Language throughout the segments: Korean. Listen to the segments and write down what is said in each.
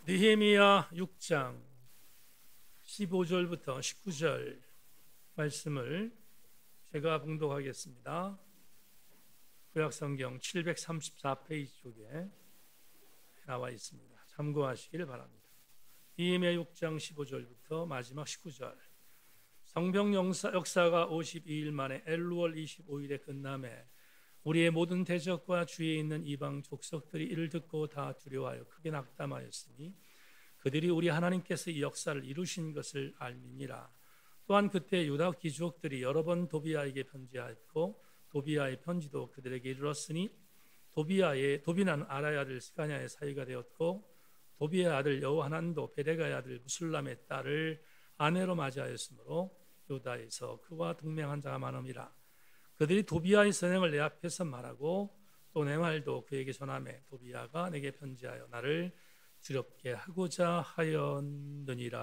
느헤미야 6장 15절부터 19절 말씀을 제가 봉독하겠습니다. 구약성경 734페이지 쪽에 나와 있습니다. 참고하시길 바랍니다. 느헤미야 6장 15절부터 마지막 19절. 성병 역사가 52일 만에 엘루월 25일에 끝남에 우리의 모든 대적과 주위에 있는 이방 족속들이 이를 듣고 다 두려워하여 크게 낙담하였으니 그들이 우리 하나님께서 이 역사를 이루신 것을 알미니라. 또한 그때 유다 귀족들이 여러 번 도비아에게 편지하였고 도비아의 편지도 그들에게 이르렀으니 도비는 아라의 아들 스가냐의 사위가 되었고 도비의 아들 여호하난도 베레가의 아들 무술람의 딸을 아내로 맞이하였으므로 유다에서 그와 동맹한 자가 많음이라. 그들이 도비아의 선행을 내 앞에서 말하고 또 내 말도 그에게 전하매 도비아가 내게 편지하여 나를 두렵게 하고자 하였느니라.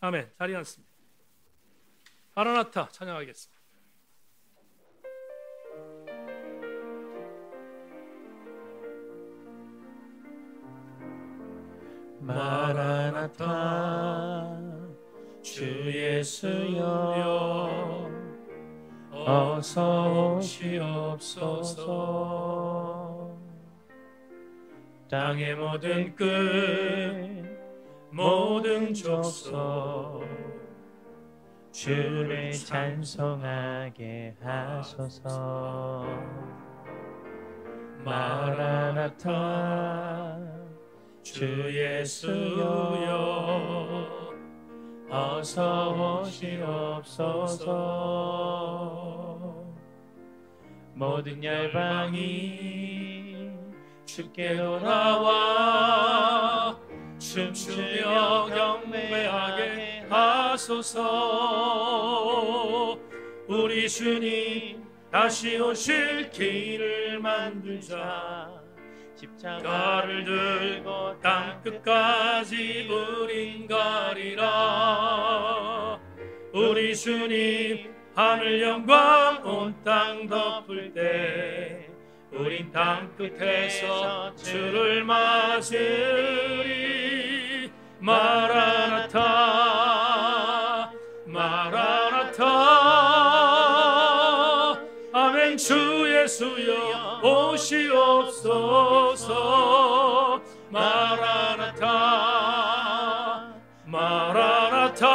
아멘. 자리에 앉습니다. 마라나타 찬양하겠습니다. 마라나타 주 예수여 어서 오시옵소서. 땅의 모든 끝 모든 족속 주를 찬송하게 하소서. 마라나타 주 예수여 어서 오시옵소서. 모든 열방이 주께 돌아와 춤추며 경배하게 하소서. 우리 주님 다시 오실 길을 만들자. 십자가를 들고 땅끝까지 우린 가리라. 우리 주님 하늘 영광 온 땅 덮을 때 우린 땅끝에서 주를 맞으리. 마라나타 마라나타 아멘. 주 예수여 오시옵소서. 마라나타 마라나타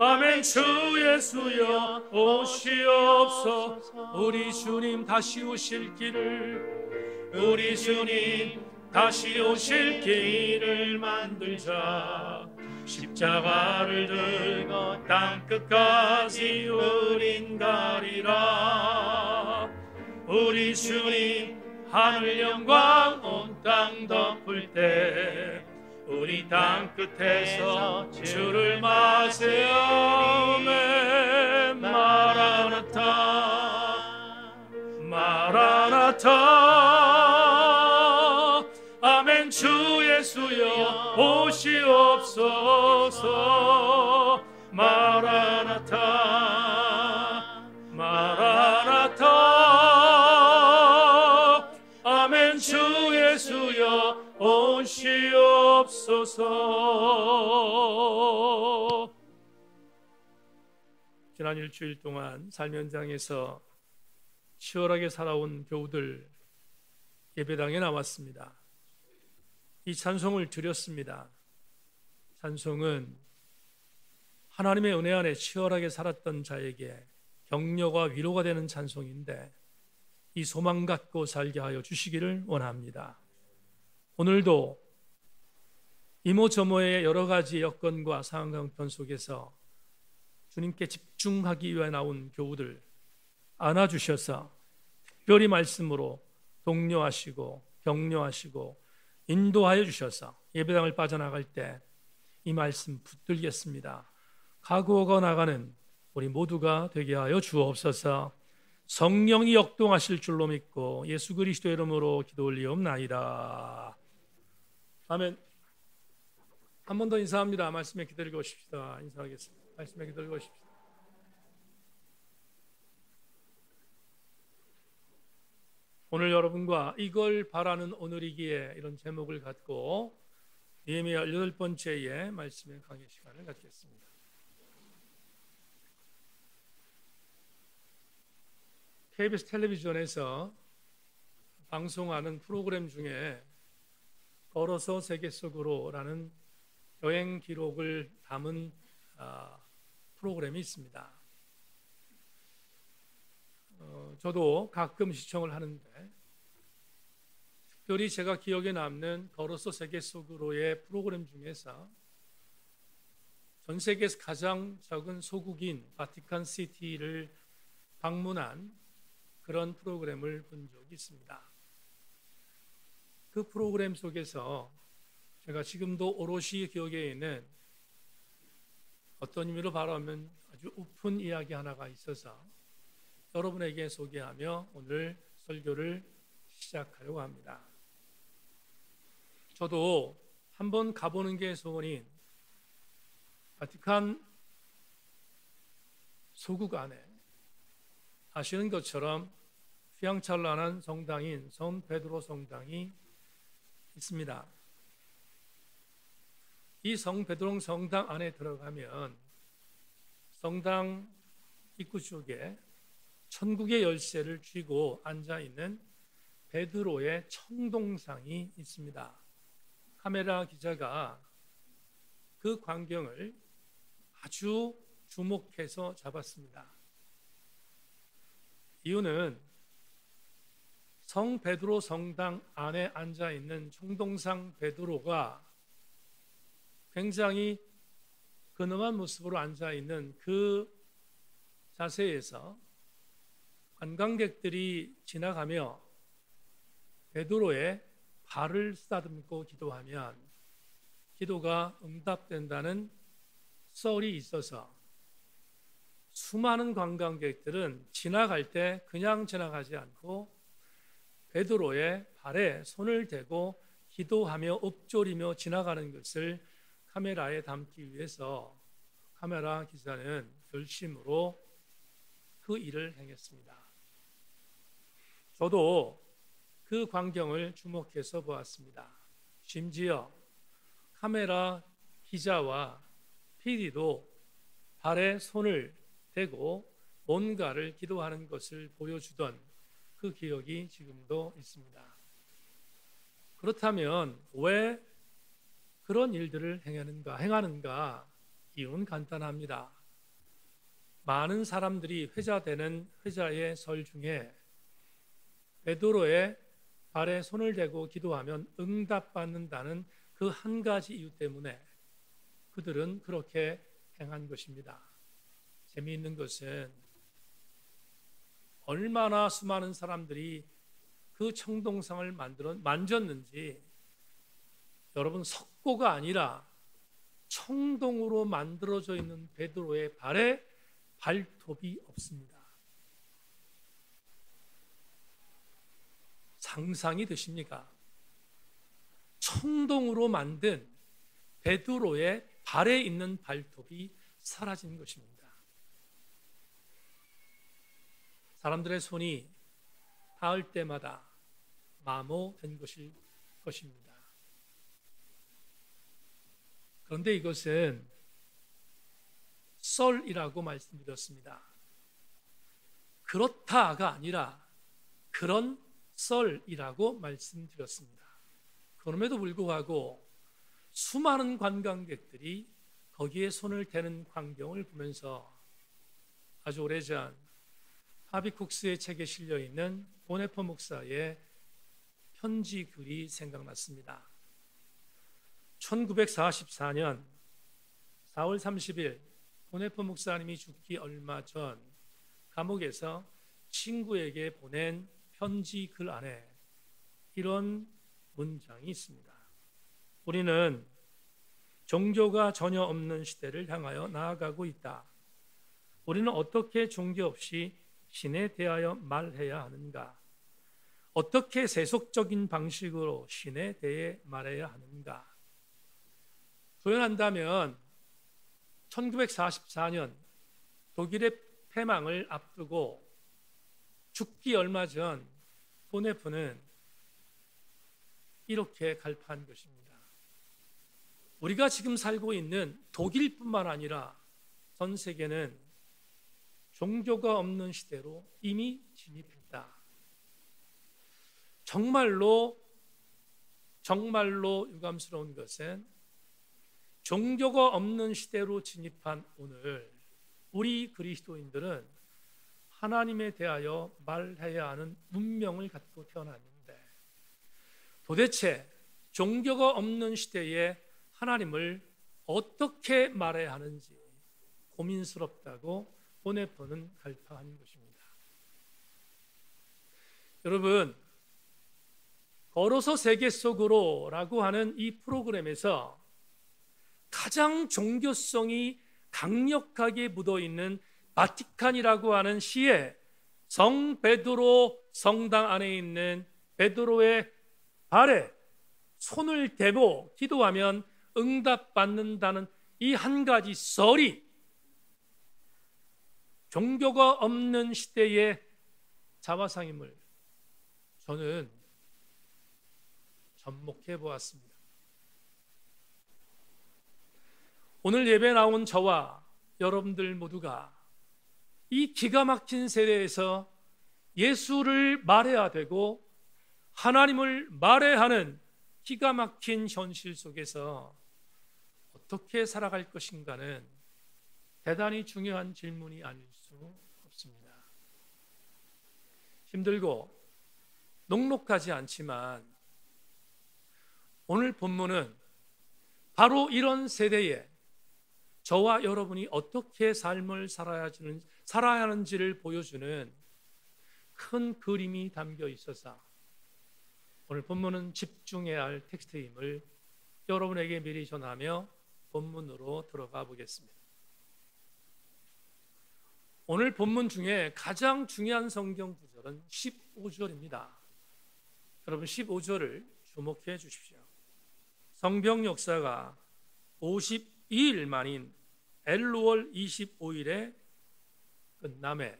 아멘. 주 예수여 오시옵소서. 우리 주님 다시 오실 길을 우리 주님 다시 오실 길을 만들자. 십자가를 들고 땅끝까지 우린 가리라. 우리 주님 하늘 영광 온 땅 덮을 때 우리 땅끝에서 주를 맞으리. 마라나타 마라나타 아멘. 주 예수여 오시옵소서. 마라나타 마라나타 아멘. 주 예수여 오시옵소서. 지난 일주일 동안 삶 현장에서 치열하게 살아온 교우들 예배당에 나왔습니다. 이 찬송을 드렸습니다. 찬송은 하나님의 은혜 안에 치열하게 살았던 자에게 격려와 위로가 되는 찬송인데 이 소망 갖고 살게 하여 주시기를 원합니다. 오늘도 이모저모의 여러 가지 여건과 상황 형편 속에서 주님께 집중하기 위해 나온 교우들 안아주셔서 특별히 말씀으로 독려하시고 격려하시고 인도하여 주셔서 예배당을 빠져나갈 때 이 말씀 붙들겠습니다. 각오가 나가는 우리 모두가 되게 하여 주옵소서. 성령이 역동하실 줄로 믿고 예수 그리스도의 이름으로 기도 올리옵나이다. 아멘. 한 번 더 인사합니다. 말씀에 기다리고 오십시다. 인사하겠습니다. 말씀에 기다리고 오십시다. 오늘 여러분과 이걸 바라는 오늘이기에 이런 제목을 갖고 예레미야 18번째의 말씀의 강의 시간을 갖겠습니다. KBS 텔레비전에서 방송하는 프로그램 중에 걸어서 세계 속으로라는 여행 기록을 담은 프로그램이 있습니다. 저도 가끔 시청을 하는데 특별히 제가 기억에 남는 걸어서 세계 속으로의 프로그램 중에서 전 세계에서 가장 작은 소국인 바티칸 시티를 방문한 그런 프로그램을 본 적이 있습니다. 그 프로그램 속에서 제가 지금도 오롯이 기억에 있는 어떤 의미로 바라보면 아주 우픈 이야기 하나가 있어서 여러분에게 소개하며 오늘 설교를 시작하려고 합니다. 저도 한번 가보는 게 소원인 바티칸 소국 안에 아시는 것처럼 휘황찬란한 성당인 성 베드로 성당이 있습니다. 이 성 베드로 성당 안에 들어가면 성당 입구 쪽에 천국의 열쇠를 쥐고 앉아있는 베드로의 청동상이 있습니다. 카메라 기자가 그 광경을 아주 주목해서 잡았습니다. 이유는 성 베드로 성당 안에 앉아있는 청동상 베드로가 굉장히 근엄한 모습으로 앉아있는 그 자세에서 관광객들이 지나가며 베드로의 발을 쓰다듬고 기도하면 기도가 응답된다는 썰이 있어서 수많은 관광객들은 지나갈 때 그냥 지나가지 않고 베드로의 발에 손을 대고 기도하며 엎조리며 지나가는 것을 카메라에 담기 위해서 카메라 기자는 결심으로 그 일을 행했습니다. 저도 그 광경을 주목해서 보았습니다. 심지어 카메라 기자와 PD도 발에 손을 대고 뭔가를 기도하는 것을 보여주던 그 기억이 지금도 있습니다. 그렇다면 왜 그런 일들을 행하는가? 이유는 간단합니다. 많은 사람들이 회자되는 회자의 설 중에 베드로의 발에 손을 대고 기도하면 응답받는다는 그 한 가지 이유 때문에 그들은 그렇게 행한 것입니다. 재미있는 것은 얼마나 수많은 사람들이 그 청동상을 만졌는지 여러분 석고가 아니라 청동으로 만들어져 있는 베드로의 발에 발톱이 없습니다. 상상이 되십니까? 청동으로 만든 베드로의 발에 있는 발톱이 사라진 것입니다. 사람들의 손이 닿을 때마다 마모된 것입니다. 그런데 이것은 썰이라고 말씀드렸습니다. 그렇다가 아니라 그런 썰이라고 말씀드렸습니다. 그럼에도 불구하고 수많은 관광객들이 거기에 손을 대는 광경을 보면서 아주 오래전 하비쿡스의 책에 실려 있는 보네퍼 목사의 편지 글이 생각났습니다. 1944년 4월 30일 보네퍼 목사님이 죽기 얼마 전 감옥에서 친구에게 보낸 편지 글 안에 이런 문장이 있습니다. 우리는 종교가 전혀 없는 시대를 향하여 나아가고 있다. 우리는 어떻게 종교 없이 신에 대하여 말해야 하는가? 어떻게 세속적인 방식으로 신에 대해 말해야 하는가? 표현한다면 1944년 독일의 패망을 앞두고 죽기 얼마 전 보네프는 이렇게 갈파한 것입니다. 우리가 지금 살고 있는 독일뿐만 아니라 전 세계는 종교가 없는 시대로 이미 진입했다. 정말로 유감스러운 것은 종교가 없는 시대로 진입한 오늘 우리 그리스도인들은 하나님에 대하여 말해야 하는 문명을 갖고 태어났는데 도대체 종교가 없는 시대에 하나님을 어떻게 말해야 하는지 고민스럽다고 보네프는 갈파한 것입니다. 여러분, 걸어서 세계 속으로라고 하는 이 프로그램에서 가장 종교성이 강력하게 묻어있는 바티칸이라고 하는 시에 성 베드로 성당 안에 있는 베드로의 발에 손을 대고 기도하면 응답받는다는 이 한 가지 썰이 종교가 없는 시대의 자화상임을 저는 접목해 보았습니다. 오늘 예배 나온 저와 여러분들 모두가 이 기가 막힌 세대에서 예수를 말해야 되고 하나님을 말해야 하는 기가 막힌 현실 속에서 어떻게 살아갈 것인가는 대단히 중요한 질문이 아닐 수 없습니다. 힘들고 녹록하지 않지만 오늘 본문은 바로 이런 세대에 저와 여러분이 어떻게 삶을 살아야 하는지를 보여주는 큰 그림이 담겨 있어서 오늘 본문은 집중해야 할 텍스트임을 여러분에게 미리 전하며 본문으로 들어가 보겠습니다. 오늘 본문 중에 가장 중요한 성경 구절은 15절입니다. 여러분 15절을 주목해 주십시오. 성경 역사가 52일 만인 엘루월 25일에 끝남에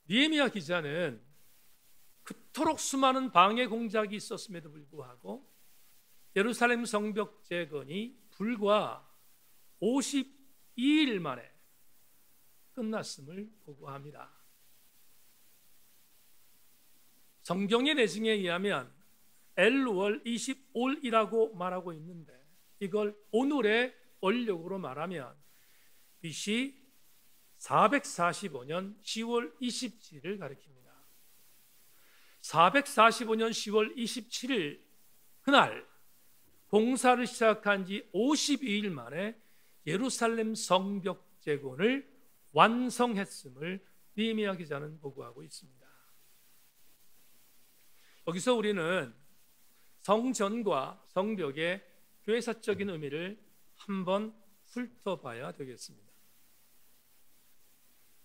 느헤미야 기자는 그토록 수많은 방해 공작이 있었음에도 불구하고 예루살렘 성벽 재건이 불과 52일 만에 끝났음을 보고합니다. 성경의 내증에 의하면 엘루월 25일이라고 말하고 있는데 이걸 오늘의 원력으로 말하면 BC 445년 10월 27일을 가리킵니다. 445년 10월 27일 그날 공사를 시작한 지 52일 만에 예루살렘 성벽 재건을 완성했음을 느헤미야 기자는 보고하고 있습니다. 여기서 우리는 성전과 성벽의 교회사적인 의미를 한번 훑어봐야 되겠습니다.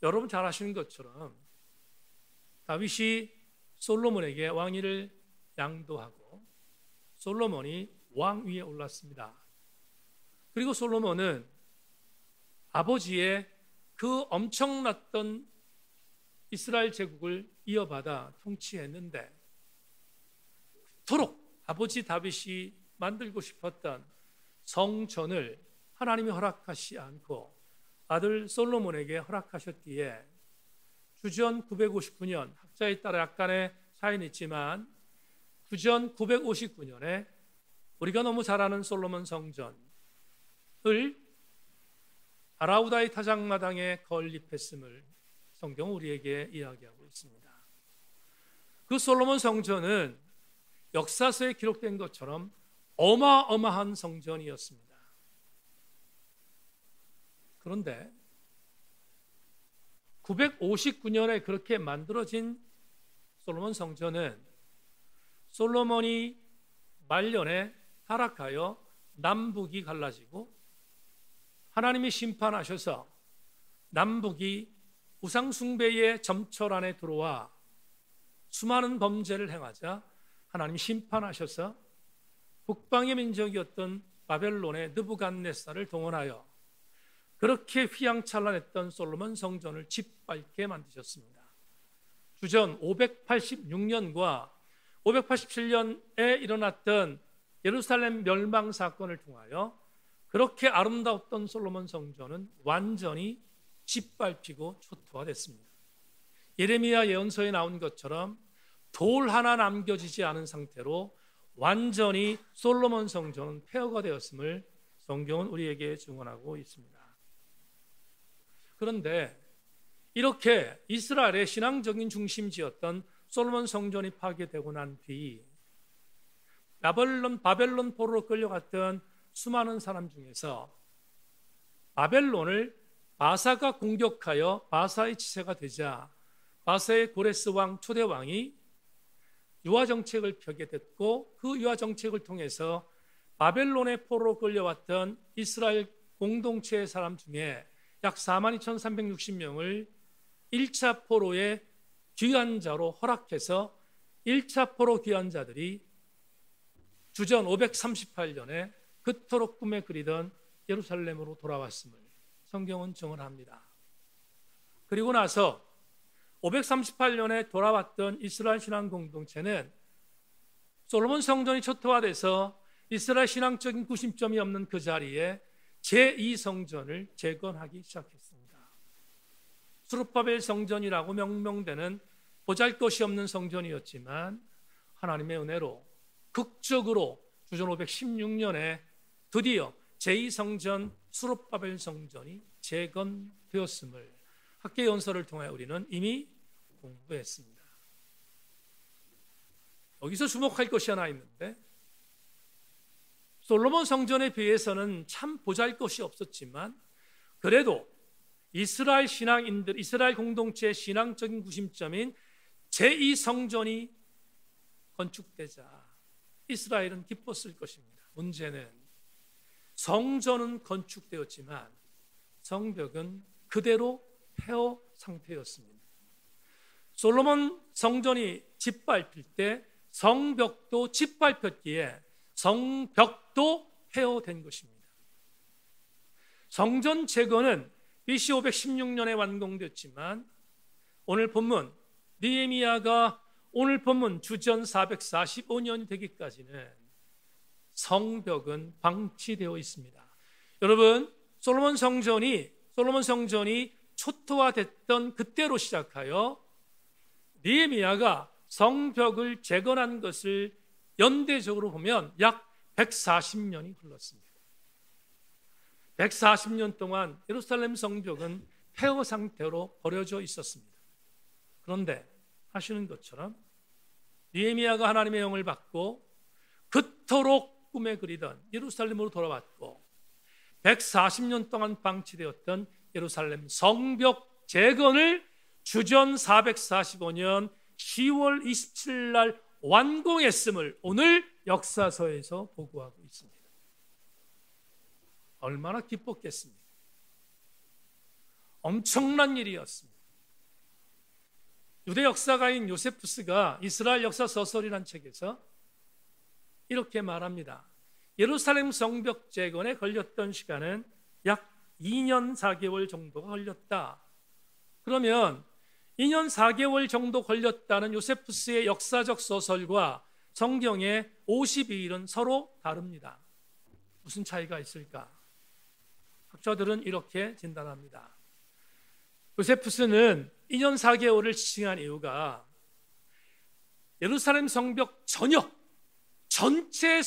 여러분 잘 아시는 것처럼 다윗이 솔로몬에게 왕위를 양도하고 솔로몬이 왕 위에 올랐습니다. 그리고 솔로몬은 아버지의 그 엄청났던 이스라엘 제국을 이어받아 통치했는데 그토록 아버지 다윗이 만들고 싶었던 성전을 하나님이 허락하지 않고 아들 솔로몬에게 허락하셨기에 주전 959년 학자에 따라 약간의 차이는 있지만 주전 959년에 우리가 너무 잘 아는 솔로몬 성전을 아라우다의 타작마당에 건립했음을 성경은 우리에게 이야기하고 있습니다. 그 솔로몬 성전은 역사서에 기록된 것처럼 어마어마한 성전이었습니다. 그런데 959년에 그렇게 만들어진 솔로몬 성전은 솔로몬이 말년에 타락하여 남북이 갈라지고 하나님이 심판하셔서 남북이 우상숭배의 점철 안에 들어와 수많은 범죄를 행하자 하나님이 심판하셔서 북방의 민족이었던 바벨론의 느부갓네살을 동원하여 그렇게 휘황찬란했던 솔로몬 성전을 짓밟게 만드셨습니다. 주전 586년과 587년에 일어났던 예루살렘 멸망 사건을 통하여 그렇게 아름다웠던 솔로몬 성전은 완전히 짓밟히고 초토화됐습니다. 예레미야 예언서에 나온 것처럼 돌 하나 남겨지지 않은 상태로 완전히 솔로몬 성전은 폐허가 되었음을 성경은 우리에게 증언하고 있습니다. 그런데 이렇게 이스라엘의 신앙적인 중심지였던 솔로몬 성전이 파괴되고 난 뒤 바벨론 포로로 끌려갔던 수많은 사람 중에서 바벨론을 바사가 공격하여 바사의 지세가 되자 바사의 고레스 왕 초대 왕이 유화 정책을 펴게 됐고 그 유화 정책을 통해서 바벨론의 포로로 끌려왔던 이스라엘 공동체의 사람 중에 약 42,360명을 1차 포로의 귀환자로 허락해서 1차 포로 귀환자들이 주전 538년에 그토록 꿈에 그리던 예루살렘으로 돌아왔음을 성경은 증언합니다. 그리고 나서 538년에 돌아왔던 이스라엘 신앙 공동체는 솔로몬 성전이 초토화돼서 이스라엘 신앙적인 구심점이 없는 그 자리에 제2성전을 재건하기 시작했습니다. 수르바벨 성전이라고 명명되는 보잘것이 없는 성전이었지만 하나님의 은혜로 극적으로 주전 516년에 드디어 제2성전 수르바벨 성전이 재건되었음을 학계 연설을 통해 우리는 이미 공부했습니다. 여기서 주목할 것이 하나 있는데 솔로몬 성전에 비해서는 참 보잘것이 없었지만 그래도 이스라엘 신앙인들, 이스라엘 공동체의 신앙적인 구심점인 제2성전이 건축되자 이스라엘은 기뻤을 것입니다. 문제는 성전은 건축되었지만 성벽은 그대로 폐허 상태였습니다. 솔로몬 성전이 짓밟힐 때 성벽도 짓밟혔기에 성벽도 폐허된 것입니다. 성전 재건은 BC 516년에 완공됐지만 오늘 본문 느헤미야가 오늘 본문 주전 445년 되기까지는 성벽은 방치되어 있습니다. 여러분, 솔로몬 성전이 초토화됐던 그때로 시작하여 느헤미야가 성벽을 재건한 것을 연대적으로 보면 약 140년이 흘렀습니다. 140년 동안 예루살렘 성벽은 폐허 상태로 버려져 있었습니다. 그런데 아시는 것처럼 느헤미야가 하나님의 영을 받고 그토록 꿈에 그리던 예루살렘으로 돌아왔고 140년 동안 방치되었던 예루살렘 성벽 재건을 주전 445년 10월 27일 날 완공했음을 오늘 역사서에서 보고하고 있습니다. 얼마나 기뻤겠습니까? 엄청난 일이었습니다. 유대 역사가인 요세푸스가 이스라엘 역사 서설이라는 책에서 이렇게 말합니다. 예루살렘 성벽 재건에 걸렸던 시간은 약 2년 4개월 정도가 걸렸다. 그러면 2년 4개월 정도 걸렸다는 요세푸스의 역사적 소설과 성경의 52일은 서로 다릅니다. 무슨 차이가 있을까? 학자들은 이렇게 진단합니다. 요세푸스는 2년 4개월을 지칭한 이유가 예루살렘 성벽 전체의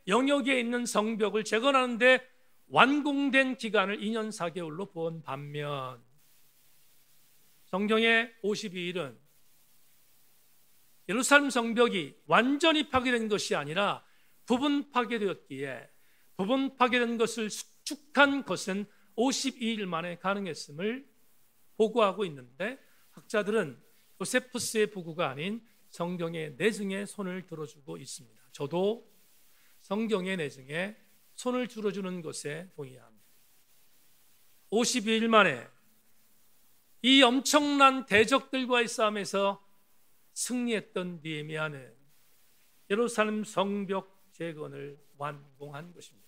영역에 있는 성벽을 재건하는데 완공된 기간을 2년 4개월로 본 반면 성경의 52일은 예루살렘 성벽이 완전히 파괴된 것이 아니라 부분 파괴되었기에 부분 파괴된 것을 수축한 것은 52일 만에 가능했음을 보고하고 있는데 학자들은 요세푸스의 보고가 아닌 성경의 내증에 손을 들어주고 있습니다. 저도 성경의 내증에 손을 들어주는 것에 동의합니다. 52일 만에 이 엄청난 대적들과의 싸움에서 승리했던 느헤미야는 예루살렘 성벽 재건을 완공한 것입니다.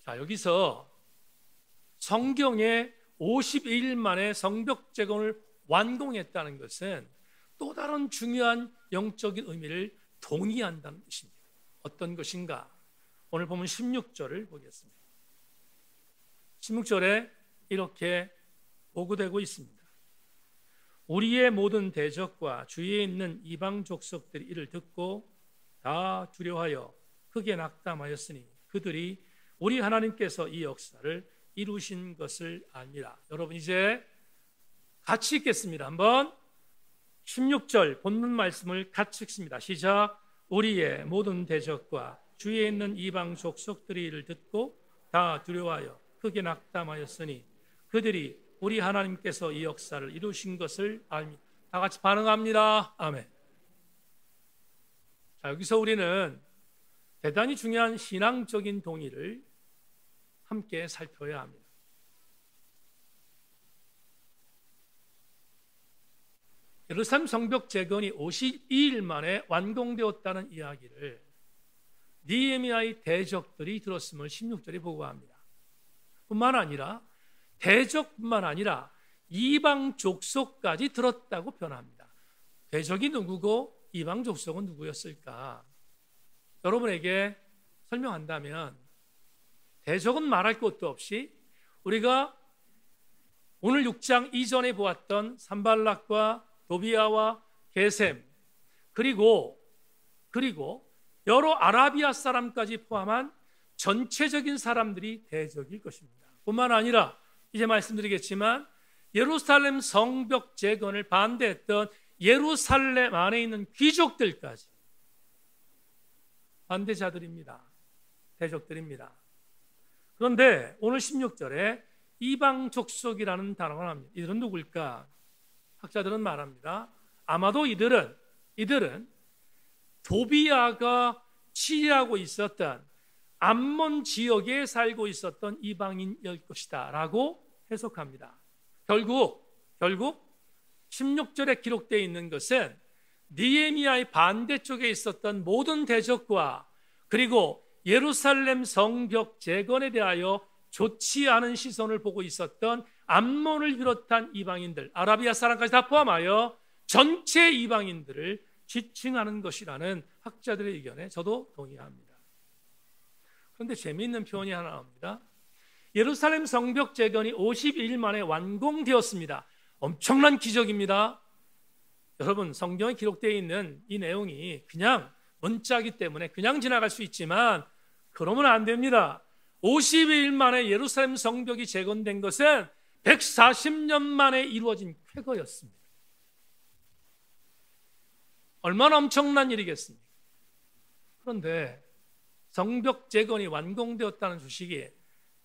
자, 여기서 성경의 52일 만에 성벽 재건을 완공했다는 것은 또 다른 중요한 영적인 의미를 동의한다는 뜻입니다. 어떤 것인가? 오늘 보면 16절을 보겠습니다. 16절에 이렇게 보고되고 있습니다. 우리의 모든 대적과 주위에 있는 이방 족속들이 이를 듣고 다 두려워하여 크게 낙담하였으니 그들이 우리 하나님께서 이 역사를 이루신 것을 아니라. 여러분 이제 같이 읽겠습니다. 한번 16절 본문 말씀을 같이 읽습니다. 시작. 우리의 모든 대적과 주위에 있는 이방 족속들이 이를 듣고 다 두려워하여 크게 낙담하였으니 그들이 우리 하나님께서 이 역사를 이루신 것을 압니다. 다 같이 반응합니다. 아멘. 자, 여기서 우리는 대단히 중요한 신앙적인 동의를 함께 살펴야 합니다. 예루살렘 성벽 재건이 52일 만에 완공되었다는 이야기를 느헤미야의 대적들이 들었음을 16절에 보고합니다. 뿐만 아니라 대적뿐만 아니라 이방 족속까지 들었다고 표현합니다. 대적이 누구고 이방 족속은 누구였을까? 여러분에게 설명한다면 대적은 말할 것도 없이 우리가 오늘 6장 이전에 보았던 산발락과 도비아와 게셈 그리고 여러 아라비아 사람까지 포함한 전체적인 사람들이 대적일 것입니다. 뿐만 아니라 이제 말씀드리겠지만 예루살렘 성벽 재건을 반대했던 예루살렘 안에 있는 귀족들까지 반대자들입니다. 대적들입니다. 그런데 오늘 16절에 이방 족속이라는 단어가 나옵니다. 이들은 누굴까? 학자들은 말합니다. 아마도 이들은 도비아가 치리하고 있었던 암몬 지역에 살고 있었던 이방인일 것이다 라고 해석합니다. 결국 16절에 기록되어 있는 것은 느헤미야의 반대쪽에 있었던 모든 대적과 그리고 예루살렘 성벽 재건에 대하여 좋지 않은 시선을 보고 있었던 암몬을 비롯한 이방인들, 아라비아 사람까지 다 포함하여 전체 이방인들을 지칭하는 것이라는 학자들의 의견에 저도 동의합니다. 그런데 재미있는 표현이 하나 나옵니다. 예루살렘 성벽 재건이 52일 만에 완공되었습니다. 엄청난 기적입니다. 여러분, 성경에 기록되어 있는 이 내용이 그냥 문자이기 때문에 그냥 지나갈 수 있지만 그러면 안 됩니다. 52일 만에 예루살렘 성벽이 재건된 것은 140년 만에 이루어진 쾌거였습니다. 얼마나 엄청난 일이겠습니까? 그런데 성벽 재건이 완공되었다는 소식이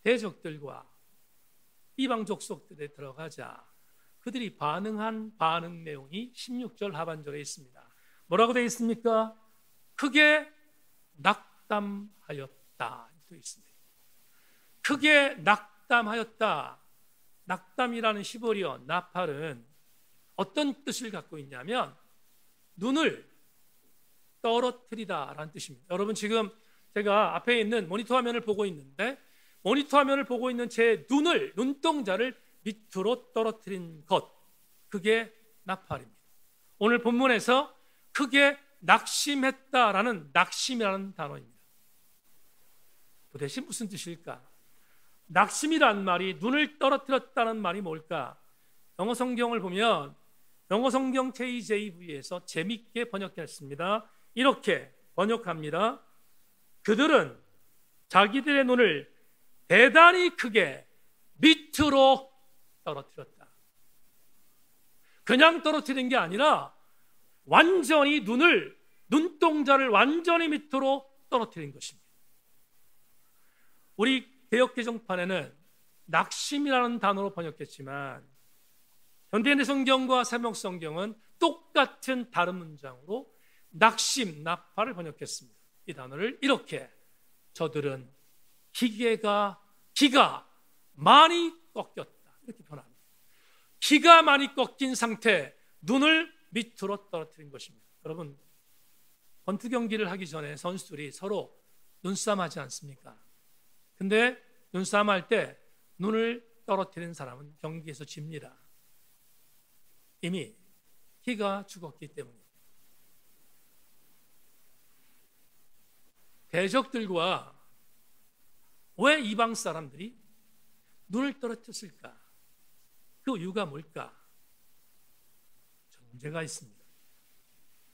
대적들과 이방 족속들에 들어가자 그들이 반응한 반응 내용이 16절 하반절에 있습니다. 뭐라고 되어 있습니까? 크게 낙담하였다 또 있습니다. 크게 낙담하였다. 낙담이라는 히브리어 나팔은 어떤 뜻을 갖고 있냐면 눈을 떨어뜨리다라는 뜻입니다. 여러분 지금 제가 앞에 있는 모니터 화면을 보고 있는데 모니터 화면을 보고 있는 제 눈동자를 밑으로 떨어뜨린 것, 그게 나팔입니다. 오늘 본문에서 크게 낙심했다라는 낙심이라는 단어입니다. 도대체 무슨 뜻일까? 낙심이란 말이 눈을 떨어뜨렸다는 말이 뭘까? 영어 성경을 보면 영어 성경 KJV에서 재밌게 번역했습니다. 이렇게 번역합니다. 그들은 자기들의 눈을 대단히 크게 밑으로 떨어뜨렸다. 그냥 떨어뜨린 게 아니라 완전히 눈동자를 완전히 밑으로 떨어뜨린 것입니다. 우리 개역개정판에는 낙심이라는 단어로 번역했지만 현대인의 성경과 새목성경은 똑같은 다른 문장으로 낙심, 나팔을 번역했습니다. 이 단어를 이렇게 저들은 기가 많이 꺾였다 이렇게 표현합니다. 기가 많이 꺾인 상태, 눈을 밑으로 떨어뜨린 것입니다. 여러분, 권투 경기를 하기 전에 선수들이 서로 눈싸움하지 않습니까? 근데 눈싸움할 때 눈을 떨어뜨리는 사람은 경기에서 집니다. 이미 키가 죽었기 때문입니다. 대적들과 왜 이방 사람들이 눈을 떨어뜨렸을까? 그 이유가 뭘까? 문제가 있습니다.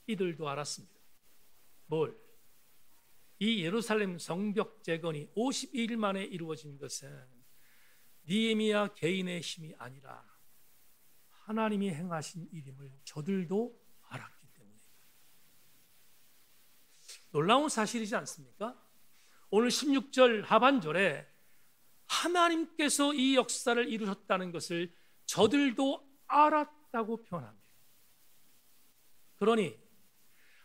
이들도 알았습니다. 뭘? 이 예루살렘 성벽 재건이 52일 만에 이루어진 것은 느헤미야 개인의 힘이 아니라 하나님이 행하신 일임을 저들도 알았기 때문입니다. 놀라운 사실이지 않습니까? 오늘 16절 하반절에 하나님께서 이 역사를 이루셨다는 것을 저들도 알았다고 표현합니다. 그러니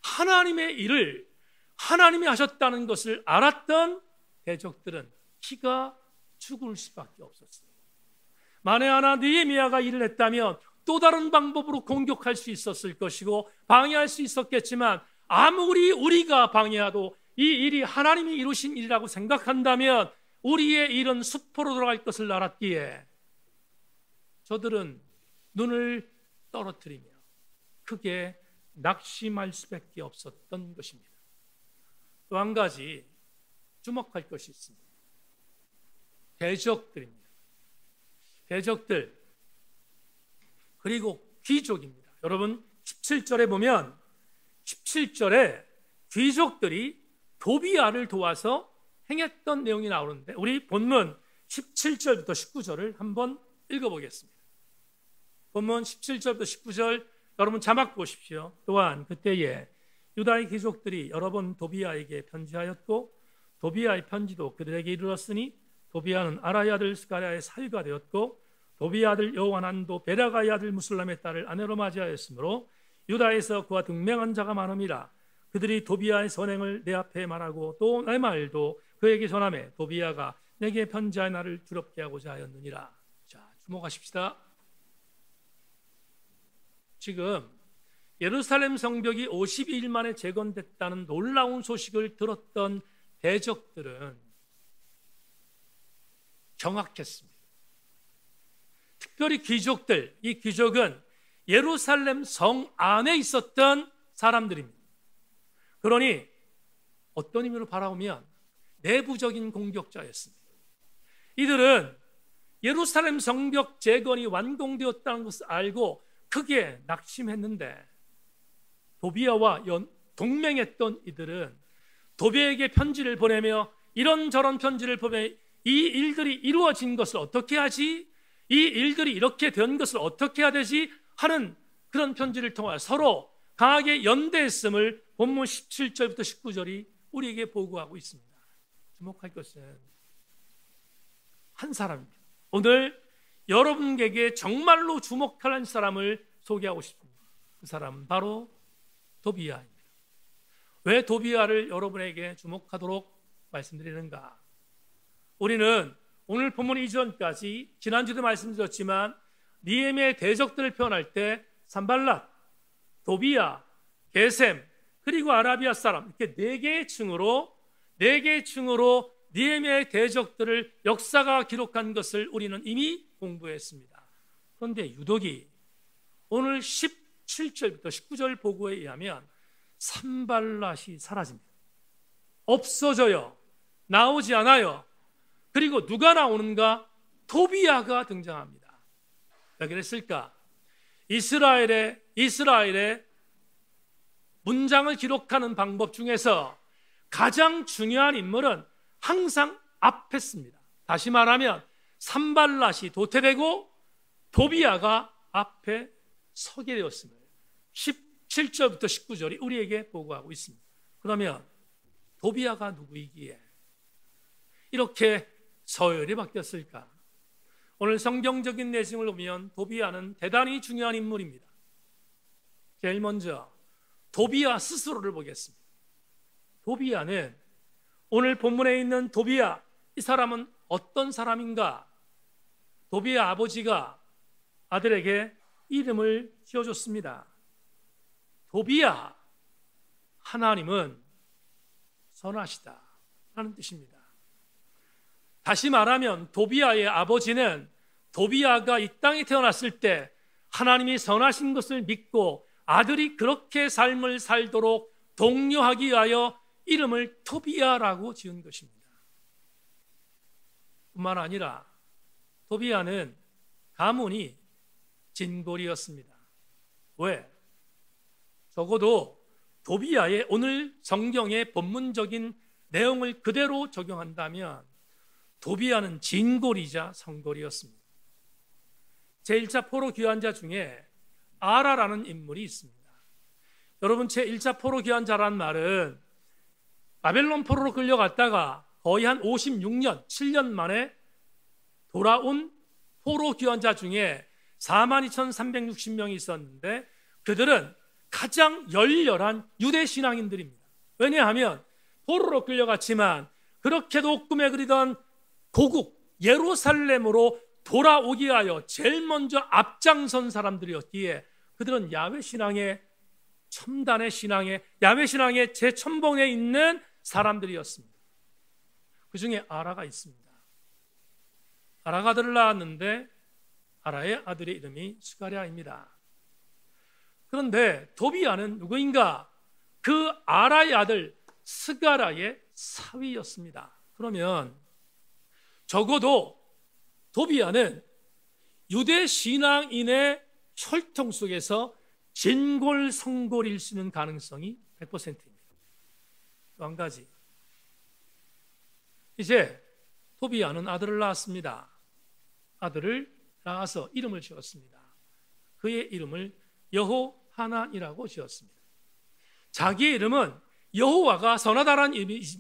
하나님의 일을 하나님이 하셨다는 것을 알았던 대적들은 키가 죽을 수밖에 없었어요. 만에 하나 느헤미야가 일을 했다면 또 다른 방법으로 공격할 수 있었을 것이고 방해할 수 있었겠지만 아무리 우리가 방해해도 이 일이 하나님이 이루신 일이라고 생각한다면 우리의 일은 수포로 돌아갈 것을 알았기에 저들은 눈을 떨어뜨리며 크게 낙심할 수밖에 없었던 것입니다. 또 한 가지 주목할 것이 있습니다. 대적들입니다. 대적들 그리고 귀족입니다. 여러분 17절에 보면 17절에 귀족들이 도비야를 도와서 행했던 내용이 나오는데 우리 본문 17절부터 19절을 한번 읽어보겠습니다. 본문 17절부터 19절 여러분 자막 보십시오. 또한 그때에 유다의 귀족들이 여러 번 도비야에게 편지하였고 도비야의 편지도 그들에게 이르렀으니 도비야는 아라의 아들 스가랴의 사위가 되었고 도비의 아들 여호하난도 베라가의 아들 무술람의 딸을 아내로 맞이하였으므로 유다에서 그와 등명한 자가 많음이라. 그들이 도비야의 선행을 내 앞에 말하고 또 내 말도 그에게 전하매 도비야가 내게 편지하여 나를 두렵게 하고자 하였느니라. 자, 주목하십시다. 지금 예루살렘 성벽이 52일 만에 재건됐다는 놀라운 소식을 들었던 대적들은 경악했습니다. 특별히 귀족들, 이 귀족은 예루살렘 성 안에 있었던 사람들입니다. 그러니 어떤 의미로 바라보면 내부적인 공격자였습니다. 이들은 예루살렘 성벽 재건이 완공되었다는 것을 알고 크게 낙심했는데 도비야와 동맹했던 이들은 도비야에게 편지를 보내며 이런저런 편지를 보내 이 일들이 이루어진 것을 어떻게 하지? 이 일들이 이렇게 된 것을 어떻게 해야 되지? 하는 그런 편지를 통하여 서로 강하게 연대했음을 본문 17절부터 19절이 우리에게 보고하고 있습니다. 주목할 것은 한 사람입니다. 오늘 여러분에게 정말로 주목할 한 사람을 소개하고 싶습니다. 그 사람은 바로 도비야입니다. 왜 도비야를 여러분에게 주목하도록 말씀드리는가? 우리는 오늘 본문 이전까지 지난주도 말씀드렸지만 느헤미야의 대적들을 표현할 때 산발랏, 도비야, 게셈 그리고 아라비아 사람 이렇게 네 개의 층으로 느헤미야의 대적들을 역사가 기록한 것을 우리는 이미 공부했습니다. 그런데 유독이 오늘 17절부터 19절 보고에 의하면 산발랏이 사라집니다. 없어져요. 나오지 않아요. 그리고 누가 나오는가? 도비야가 등장합니다. 왜 그랬을까? 이스라엘의 문장을 기록하는 방법 중에서 가장 중요한 인물은 항상 앞에 씁니다. 다시 말하면 산발랏이 도태되고 도비야가 앞에 서게 되었음을 17절부터 19절이 우리에게 보고하고 있습니다. 그러면 도비야가 누구이기에 이렇게 서열이 바뀌었을까? 오늘 성경적인 내용을 보면 도비야는 대단히 중요한 인물입니다. 제일 먼저 도비야 스스로를 보겠습니다. 도비야는 오늘 본문에 있는 도비야, 이 사람은 어떤 사람인가? 도비야 아버지가 아들에게 이름을 지어줬습니다. 도비야, 하나님은 선하시다 라는 뜻입니다. 다시 말하면 도비야의 아버지는 도비아가 이 땅에 태어났을 때 하나님이 선하신 것을 믿고 아들이 그렇게 삶을 살도록 독려하기 위하여 이름을 토비아라고 지은 것입니다. 뿐만 아니라 도비아는 가문이 진골이었습니다. 왜? 적어도 도비아의 오늘 성경의 본문적인 내용을 그대로 적용한다면 도비아는 진골이자 성골이었습니다. 제1차 포로 귀환자 중에 아라라는 인물이 있습니다. 여러분, 제1차 포로 귀환자라는 말은 바벨론 포로로 끌려갔다가 거의 한 56년, 7년 만에 돌아온 포로 귀환자 중에 42,360명이 있었는데 그들은 가장 열렬한 유대 신앙인들입니다. 왜냐하면 포로로 끌려갔지만 그렇게도 꿈에 그리던 고국 예루살렘으로 돌아오기 위하여 제일 먼저 앞장선 사람들이었기에 그들은 야훼 신앙의 첨단의 신앙에 야훼 신앙의 제천봉에 있는 사람들이었습니다. 그 중에 아라가 있습니다. 아라가 아들을 낳았는데 아라의 아들의 이름이 스가랴입니다. 그런데 도비아는 누구인가? 그 아라의 아들 스가랴의 사위였습니다. 그러면 적어도 도비아는 유대 신앙인의 혈통 속에서 진골성골일 수 있는 가능성이 100%입니다. 또 한 가지, 이제 도비아는 아들을 낳았습니다. 아들을 낳아서 이름을 지었습니다. 그의 이름을 여호하난이라고 지었습니다. 자기의 이름은 여호와가 선하다라는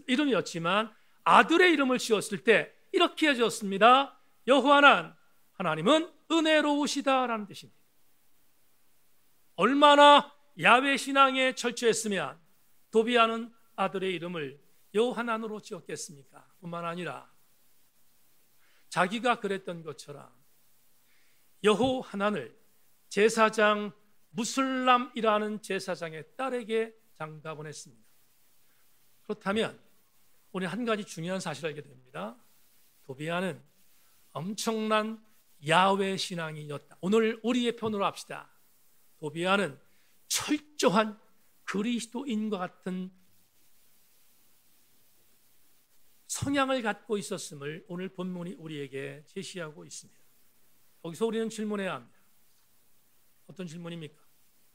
이름이었지만 아들의 이름을 지었을 때 이렇게 지었습니다. 여호하난, 하나님은 은혜로우시다라는 뜻입니다. 얼마나 야훼 신앙에 철저했으면 도비아는 아들의 이름을 여호하난으로 지었겠습니까? 뿐만 아니라 자기가 그랬던 것처럼 여호하난을 제사장 무슬람이라는 제사장의 딸에게 장가보냈습니다. 그렇다면 우리 한 가지 중요한 사실을 알게 됩니다. 도비아는 엄청난 야훼 신앙이었다. 오늘 우리의 편으로 합시다. 도비아는 철저한 그리스도인과 같은 성향을 갖고 있었음을 오늘 본문이 우리에게 제시하고 있습니다. 여기서 우리는 질문해야 합니다. 어떤 질문입니까?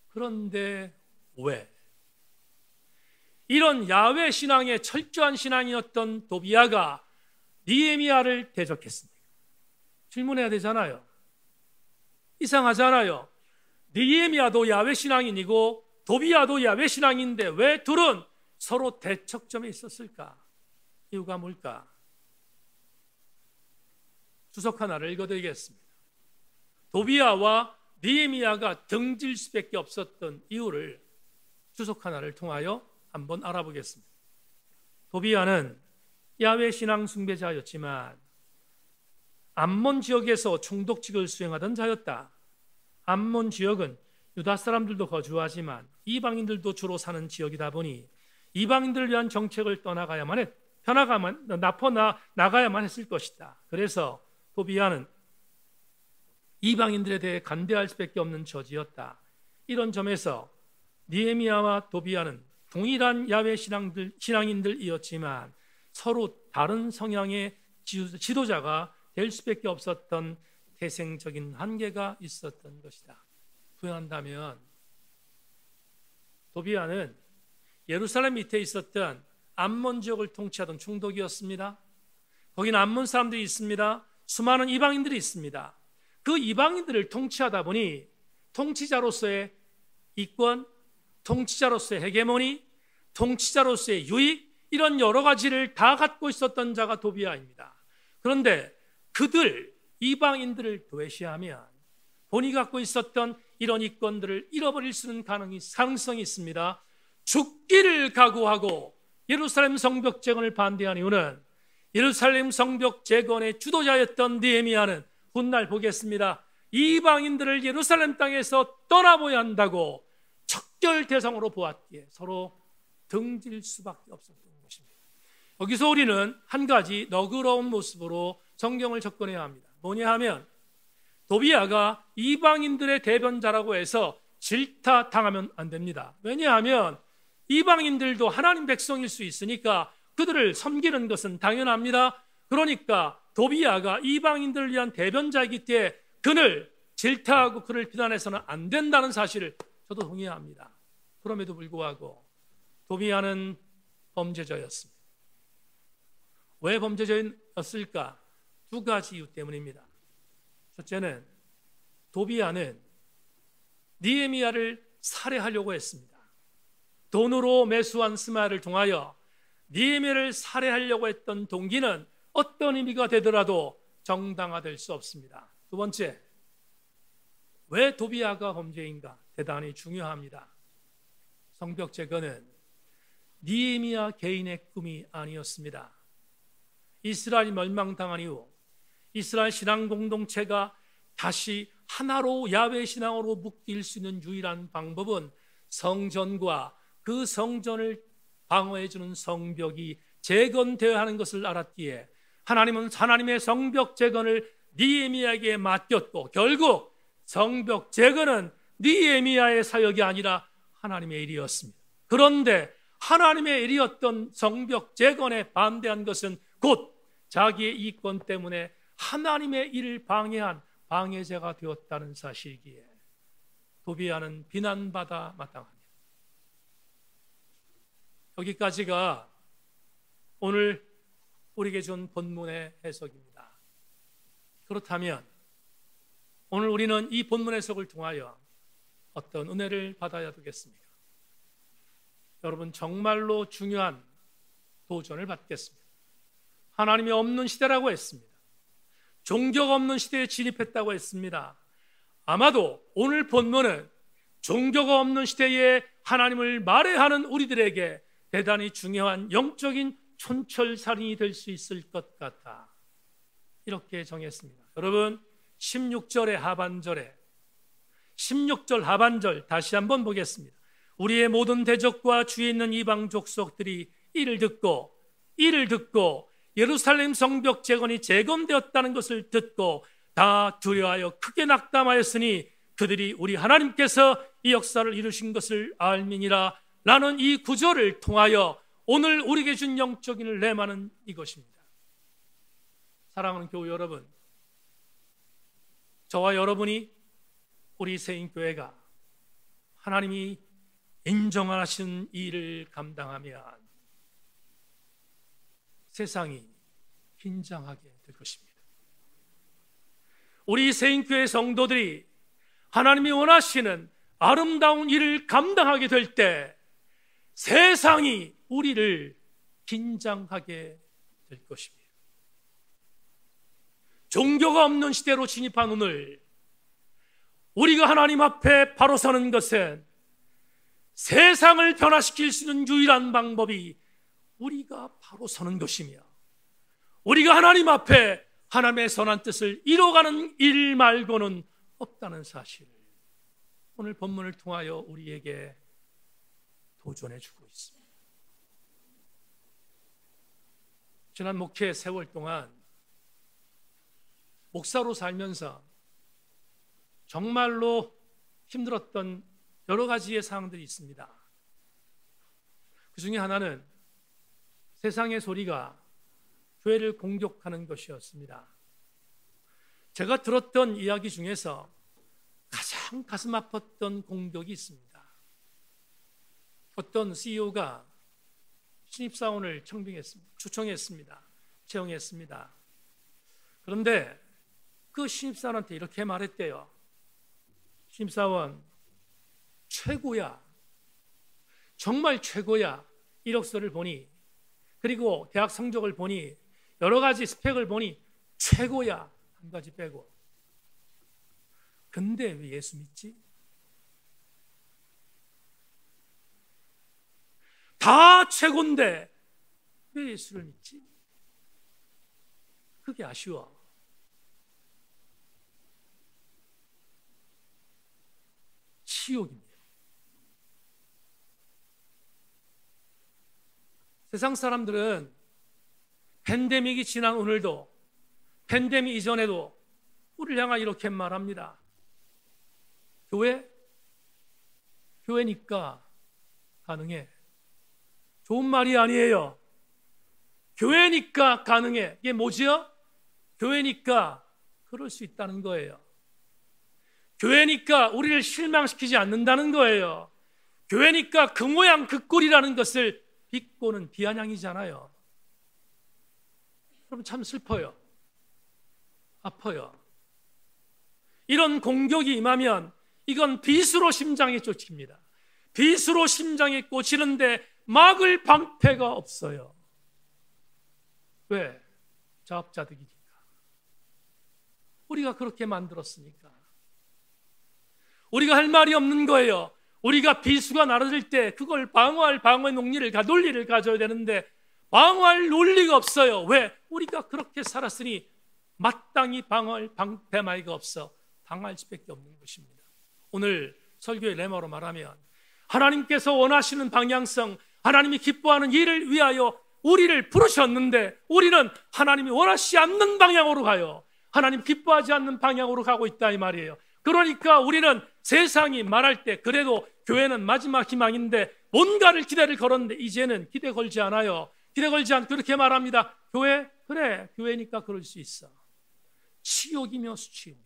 그런데 왜? 이런 야훼 신앙의 철저한 신앙이었던 도비아가 느헤미야를 대적했습니까? 질문해야 되잖아요. 이상하잖아요. 느헤미야도 야훼 신앙인이고 도비아도 야훼 신앙인데 왜 둘은 서로 대척점에 있었을까? 이유가 뭘까? 주석 하나를 읽어드리겠습니다. 도비아와 느헤미야가 등질 수밖에 없었던 이유를 주석 하나를 통하여 한번 알아보겠습니다. 도비아는 야훼 신앙 숭배자였지만 암몬 지역에서 총독직을 수행하던 자였다. 암몬 지역은 유다 사람들도 거주하지만 이방인들도 주로 사는 지역이다 보니 이방인들을 위한 정책을 나가야만 했을 것이다. 그래서 도비아는 이방인들에 대해 간대할 수밖에 없는 처지였다. 이런 점에서 느헤미야와 도비아는 동일한 야훼 신앙인들이었지만 서로 다른 성향의 지도자가 될 수밖에 없었던 태생적인 한계가 있었던 것이다. 부연한다면 도비아는 예루살렘 밑에 있었던 암몬 지역을 통치하던 총독이었습니다. 거기는 암몬 사람들이 있습니다. 수많은 이방인들이 있습니다. 그 이방인들을 통치하다 보니 통치자로서의 이권, 통치자로서의 헤게모니, 통치자로서의 유익, 이런 여러 가지를 다 갖고 있었던 자가 도비아입니다. 그런데 그들 이방인들을 도외시하면 본인이 갖고 있었던 이런 이권들을 잃어버릴 수 있는 가능성이 있습니다. 죽기를 각오하고 예루살렘 성벽 재건을 반대한 이유는 예루살렘 성벽 재건의 주도자였던 느헤미야는 훗날 보겠습니다. 이방인들을 예루살렘 땅에서 떠나보야 한다고 척결 대상으로 보았기에 서로 등질 수밖에 없었던 것입니다. 여기서 우리는 한 가지 너그러운 모습으로 성경을 접근해야 합니다. 뭐냐 하면 도비야가 이방인들의 대변자라고 해서 질타당하면 안 됩니다. 왜냐하면 이방인들도 하나님 백성일 수 있으니까 그들을 섬기는 것은 당연합니다. 그러니까 도비야가 이방인들을 위한 대변자이기 때문에 그를 질타하고 그를 비난해서는 안 된다는 사실을 저도 동의합니다. 그럼에도 불구하고 도비야는 범죄자였습니다. 왜 범죄자였을까? 두 가지 이유 때문입니다. 첫째는 도비야는 느헤미야를 살해하려고 했습니다. 돈으로 매수한 스마를 통하여 느헤미야를 살해하려고 했던 동기는 어떤 의미가 되더라도 정당화될 수 없습니다. 두 번째, 왜 도비야가 범죄인가? 대단히 중요합니다. 성벽 제거는 느헤미야 개인의 꿈이 아니었습니다. 이스라엘이 멸망당한 이후 이스라엘 신앙 공동체가 다시 하나로 야훼 신앙으로 묶일 수 있는 유일한 방법은 성전과 그 성전을 방어해주는 성벽이 재건되어야 하는 것을 알았기에 하나님은 하나님의 성벽 재건을 느헤미야에게 맡겼고, 결국 성벽 재건은 느헤미야의 사역이 아니라 하나님의 일이었습니다. 그런데 하나님의 일이었던 성벽 재건에 반대한 것은 곧 자기의 이권 때문에 하나님의 일을 방해한 방해자가 되었다는 사실이기에 도비야는 비난받아 마땅합니다. 여기까지가 오늘 우리에게 준 본문의 해석입니다. 그렇다면 오늘 우리는 이 본문 해석을 통하여 어떤 은혜를 받아야 되겠습니까? 여러분, 정말로 중요한 도전을 받겠습니다. 하나님이 없는 시대라고 했습니다. 종교가 없는 시대에 진입했다고 했습니다. 아마도 오늘 본문은 종교가 없는 시대에 하나님을 만회하는 우리들에게 대단히 중요한 영적인 촌철살인이 될 수 있을 것 같다, 이렇게 정했습니다. 여러분, 16절 하반절 다시 한번 보겠습니다. 우리의 모든 대적과 주위에 있는 이방 족속들이 이를 듣고 예루살렘 성벽 재건이 재건되었다는 것을 듣고 다 두려워하여 크게 낙담하였으니 그들이 우리 하나님께서 이 역사를 이루신 것을 알미니라. 라는 이 구절을 통하여 오늘 우리에게 준 영적인 레마는 이것입니다. 사랑하는 교우 여러분, 저와 여러분이 우리 세인교회가 하나님이 인정하시는 일을 감당하면 세상이 긴장하게 될 것입니다. 우리 세인교회 성도들이 하나님이 원하시는 아름다운 일을 감당하게 될 때 세상이 우리를 긴장하게 될 것입니다. 종교가 없는 시대로 진입한 오늘 우리가 하나님 앞에 바로 서는 것은 세상을 변화시킬 수 있는 유일한 방법이 우리가 바로 서는 것이며, 우리가 하나님 앞에 하나님의 선한 뜻을 이뤄가는 일 말고는 없다는 사실을 오늘 본문을 통하여 우리에게 도전해 주고 있습니다. 지난 목회 세월 동안 목사로 살면서 정말로 힘들었던 여러 가지의 상황들이 있습니다. 그 중에 하나는 세상의 소리가 교회를 공격하는 것이었습니다. 제가 들었던 이야기 중에서 가장 가슴 아팠던 공격이 있습니다. 어떤 CEO가 신입사원을 초청했습니다. 채용했습니다. 그런데 그 신입사원한테 이렇게 말했대요. 신입사원, 최고야. 정말 최고야. 이력서를 보니, 그리고 대학 성적을 보니, 여러 가지 스펙을 보니 최고야. 한 가지 빼고. 근데 왜 예수 믿지? 다 최고인데 왜 예수를 믿지? 그게 아쉬워. 치욕입니다. 세상 사람들은 팬데믹이 지난 오늘도, 팬데믹 이전에도 우리를 향하여 이렇게 말합니다. 교회니까 가능해. 좋은 말이 아니에요. 교회니까 가능해. 이게 뭐지요? 교회니까 그럴 수 있다는 거예요. 교회니까 우리를 실망시키지 않는다는 거예요. 교회니까 그 모양 그 꼴이라는 것을 비꼬는 비아냥이잖아요. 여러분 참 슬퍼요. 아파요. 이런 공격이 임하면 이건 빗으로 심장에 쫓깁니다. 빗으로 심장에 꽂히는데 막을 방패가 없어요. 왜? 자업자득이니까. 우리가 그렇게 만들었으니까. 우리가 할 말이 없는 거예요. 우리가 비수가 날아들 때 그걸 방어할 방어의 논리를 가져야 되는데 방어할 논리가 없어요. 왜? 우리가 그렇게 살았으니 마땅히 방어할 방패마이가 없어 당할 수밖에 없는 것입니다. 오늘 설교의 레마로 말하면 하나님께서 원하시는 방향성, 하나님이 기뻐하는 일을 위하여 우리를 부르셨는데 우리는 하나님이 원하시지 않는 방향으로 가요. 하나님 기뻐하지 않는 방향으로 가고 있다 이 말이에요. 그러니까 우리는 세상이 말할 때 그래도 교회는 마지막 희망인데 뭔가를 기대를 걸었는데 이제는 기대 걸지 않아요. 기대 걸지 않고 그렇게 말합니다. 교회? 그래, 교회니까 그럴 수 있어. 치욕이며 수치입니다.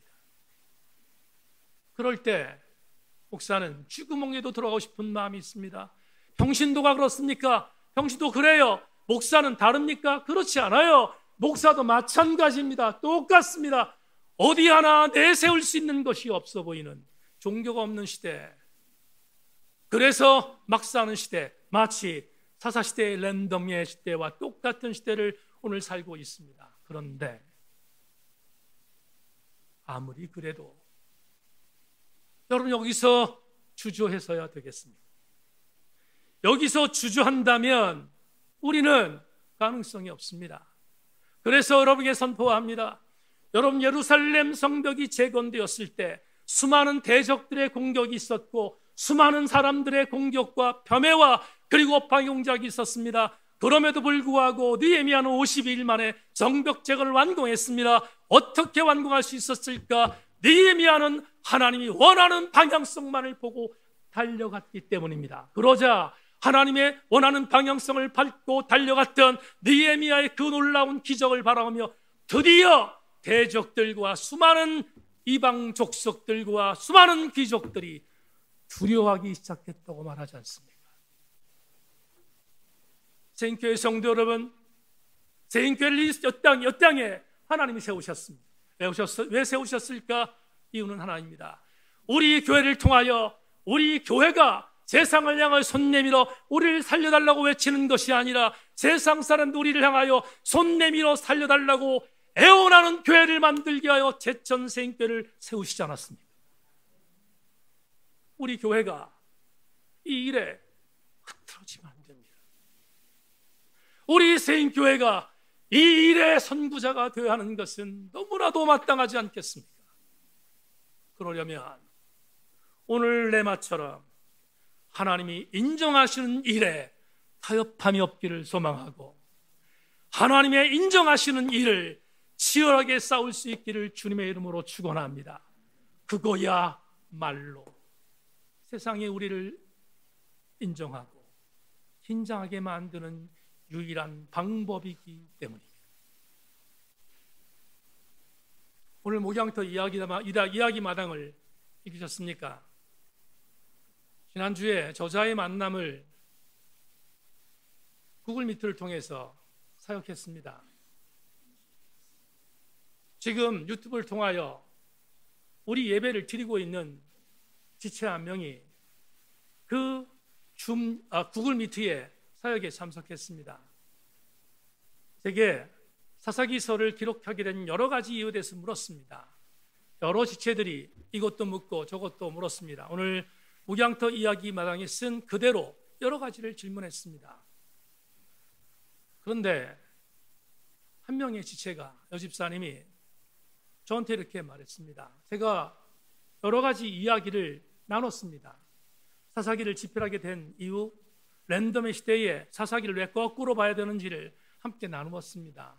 그럴 때 목사는 쥐구멍에도 들어가고 싶은 마음이 있습니다. 평신도가 그렇습니까? 평신도 그래요. 목사는 다릅니까? 그렇지 않아요. 목사도 마찬가지입니다. 똑같습니다. 어디 하나 내세울 수 있는 것이 없어 보이는 종교가 없는 시대, 그래서 막 사는 시대, 마치 사사시대의 랜덤의 시대와 똑같은 시대를 오늘 살고 있습니다. 그런데 아무리 그래도 여러분 여기서 주저해서야 되겠습니다. 여기서 주저한다면 우리는 가능성이 없습니다. 그래서 여러분에게 선포합니다. 여러분 예루살렘 성벽이 재건되었을 때 수많은 대적들의 공격이 있었고 수많은 사람들의 공격과 폄훼와 그리고 방용작이 있었습니다. 그럼에도 불구하고 느헤미야는 52일 만에 성벽 재건을 완공했습니다. 어떻게 완공할 수 있었을까? 느헤미야는 하나님이 원하는 방향성만을 보고 달려갔기 때문입니다. 그러자 하나님의 원하는 방향성을 밟고 달려갔던 느헤미야의 그 놀라운 기적을 바라보며 드디어 대적들과 수많은 이방 족속들과 수많은 귀족들이 두려워하기 시작했다고 말하지 않습니까? 세인교회 성도 여러분, 세인교회를 이 땅에 하나님이 세우셨습니다. 왜 세우셨을까? 이유는 하나입니다. 우리 교회를 통하여 우리 교회가 세상을 향하여 손 내밀어 우리를 살려달라고 외치는 것이 아니라 세상 사람도 우리를 향하여 손 내밀어 살려달라고 애원하는 교회를 만들게 하여 제천세인교회를 세우시지 않았습니까? 우리 교회가 이 일에 흐트러지면 안 됩니다. 우리 세인교회가 이 일의 선구자가 되어야 하는 것은 너무나도 마땅하지 않겠습니까? 그러려면 오늘 레마처럼 하나님이 인정하시는 일에 타협함이 없기를 소망하고 하나님의 인정하시는 일을 치열하게 싸울 수 있기를 주님의 이름으로 축원합니다. 그거야말로 세상이 우리를 인정하고 긴장하게 만드는 유일한 방법이기 때문입니다. 오늘 목양터 이야기 마당을 읽으셨습니까? 지난주에 저자의 만남을 구글 미트를 통해서 사역했습니다. 지금 유튜브를 통하여 우리 예배를 드리고 있는 지체 한 명이 그 구글 미트에 사역에 참석했습니다. 제게 사사기서를 기록하게 된 여러 가지 이유에 대해서 물었습니다. 여러 지체들이 이것도 묻고 저것도 물었습니다. 오늘 목양터 이야기 마당에 쓴 그대로 여러 가지를 질문했습니다. 그런데 한 명의 지체가 여집사님이 저한테 이렇게 말했습니다. 제가 여러 가지 이야기를 나눴습니다. 사사기를 집필하게 된 이유, 랜덤의 시대에 사사기를 왜 거꾸로 봐야 되는지를 함께 나누었습니다.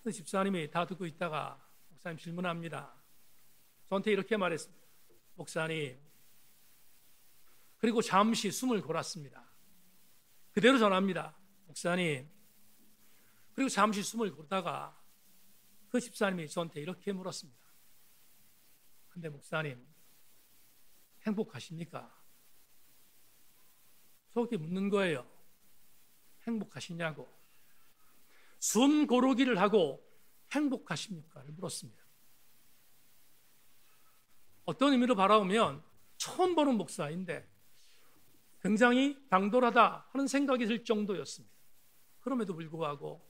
그 집사님이 다 듣고 있다가 목사님 질문합니다. 저한테 이렇게 말했습니다. 목사님, 그리고 잠시 숨을 골았습니다. 그대로 전합니다. 목사님, 그리고 잠시 숨을 고르다가 그 집사님이 저한테 이렇게 물었습니다. 근데 목사님, 행복하십니까? 저렇게 묻는 거예요. 행복하시냐고. 숨 고르기를 하고 행복하십니까?를 물었습니다. 어떤 의미로 바라보면 처음 보는 목사인데 굉장히 당돌하다 하는 생각이 들 정도였습니다. 그럼에도 불구하고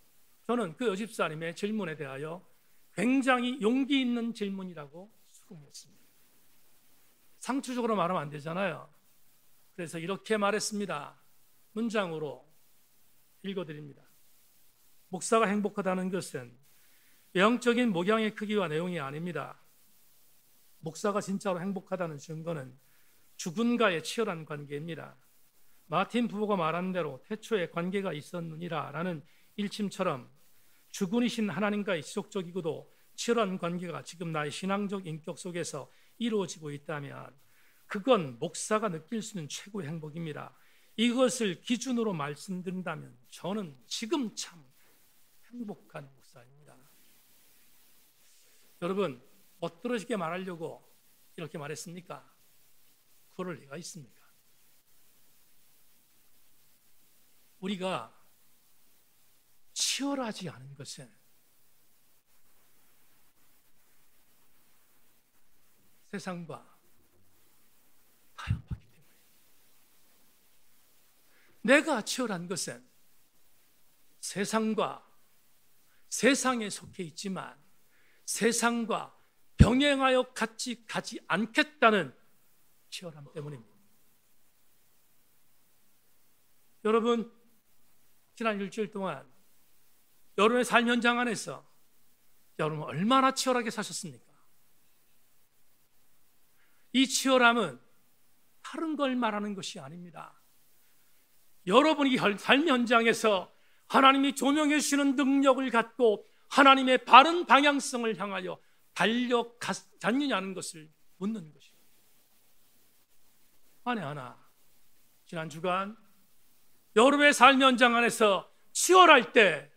저는 그 여집사님의 질문에 대하여 굉장히 용기 있는 질문이라고 수긍했습니다. 상투적으로 말하면 안 되잖아요. 그래서 이렇게 말했습니다. 문장으로 읽어드립니다. 목사가 행복하다는 것은 외형적인 모양의 크기와 내용이 아닙니다. 목사가 진짜로 행복하다는 증거는 죽은가의 치열한 관계입니다. 마틴 부부가 말한 대로 태초에 관계가 있었느니라 라는 일침처럼 주군이신 하나님과의 지속적이고도 치열한 관계가 지금 나의 신앙적 인격 속에서 이루어지고 있다면 그건 목사가 느낄 수 있는 최고의 행복입니다. 이것을 기준으로 말씀드린다면 저는 지금 참 행복한 목사입니다. 여러분, 멋들어지게 말하려고 이렇게 말했습니까? 그럴 리가 있습니까? 우리가 치열하지 않은 것은 세상과 타협하기 때문에, 내가 치열한 것은 세상에 속해 있지만 세상과 병행하여 같이 가지 않겠다는 치열함 때문입니다. 여러분, 지난 일주일 동안 여러분의 삶 현장 안에서 여러분 얼마나 치열하게 사셨습니까? 이 치열함은 다른 걸 말하는 것이 아닙니다. 여러분이 삶 현장에서 하나님이 조명해 주시는 능력을 갖고 하나님의 바른 방향성을 향하여 달려갔느냐는 것을 묻는 것입니다. 만에 하나 지난 주간 여러분의 삶 현장 안에서 치열할 때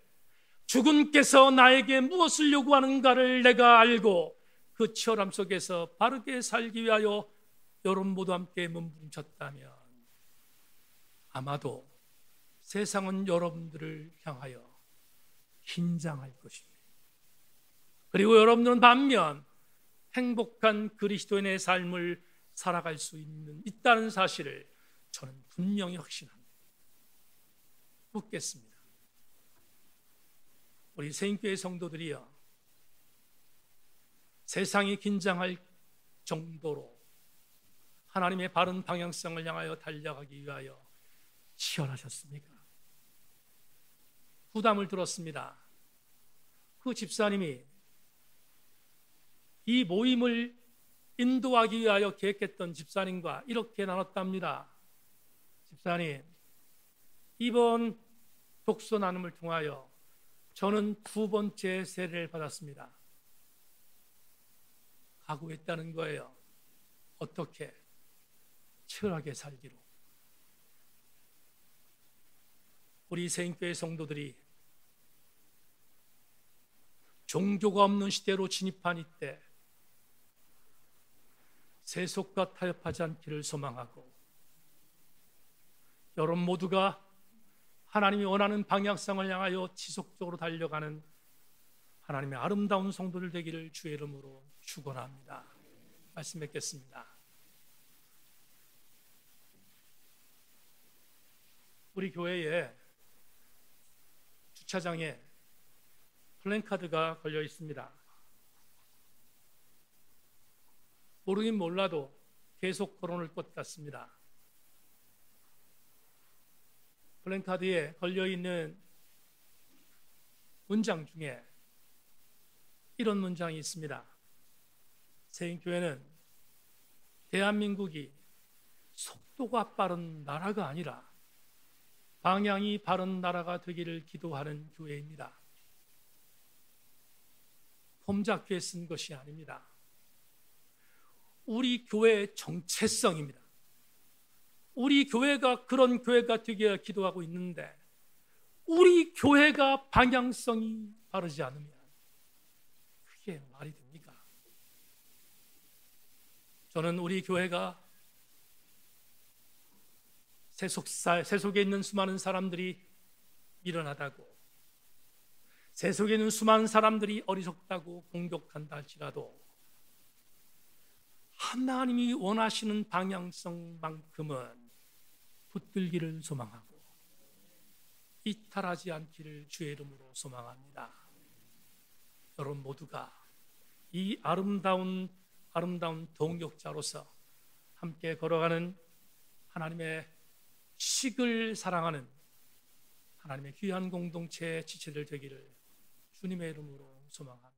주군께서 나에게 무엇을 요구하는가를 내가 알고 그 치열함 속에서 바르게 살기 위하여 여러분 모두 함께 몸부림쳤다면 아마도 세상은 여러분들을 향하여 긴장할 것입니다. 그리고 여러분들은 반면 행복한 그리스도인의 삶을 살아갈 수 있다는 사실을 저는 분명히 확신합니다. 묻겠습니다. 우리 세인교회 성도들이여, 세상이 긴장할 정도로 하나님의 바른 방향성을 향하여 달려가기 위하여 치열하셨습니까? 부담을 들었습니다. 그 집사님이 이 모임을 인도하기 위하여 계획했던 집사님과 이렇게 나눴답니다. 집사님, 이번 독서 나눔을 통하여 저는 2번째 세례를 받았습니다. 각오했다는 거예요. 어떻게? 치열하게 살기로. 우리 세인교회 성도들이 종교가 없는 시대로 진입한 이때 세속과 타협하지 않기를 소망하고, 여러분 모두가 하나님이 원하는 방향성을 향하여 지속적으로 달려가는 하나님의 아름다운 성도들 되기를 주의 이름으로 축원합니다. 말씀 맺겠습니다. 우리 교회에 주차장에 플랜카드가 걸려 있습니다. 모르긴 몰라도 계속 걸어놓을 것 같습니다. 플랜카드에 걸려있는 문장 중에 이런 문장이 있습니다. 세인교회는 대한민국이 속도가 빠른 나라가 아니라 방향이 바른 나라가 되기를 기도하는 교회입니다. 폼잡게 쓴 것이 아닙니다. 우리 교회의 정체성입니다. 우리 교회가 그런 교회가 되게 기도하고 있는데 우리 교회가 방향성이 바르지 않으면 그게 말이 됩니까? 저는 우리 교회가 세속에 있는 수많은 사람들이 미련하다고, 세속에 있는 수많은 사람들이 어리석다고 공격한다 할지라도 하나님이 원하시는 방향성만큼은 붙들기를 소망하고 이탈하지 않기를 주의 이름으로 소망합니다. 여러분 모두가 이 아름다운 동역자로서 함께 걸어가는 하나님의 식을 사랑하는 하나님의 귀한 공동체의 지체들 되기를 주님의 이름으로 소망합니다.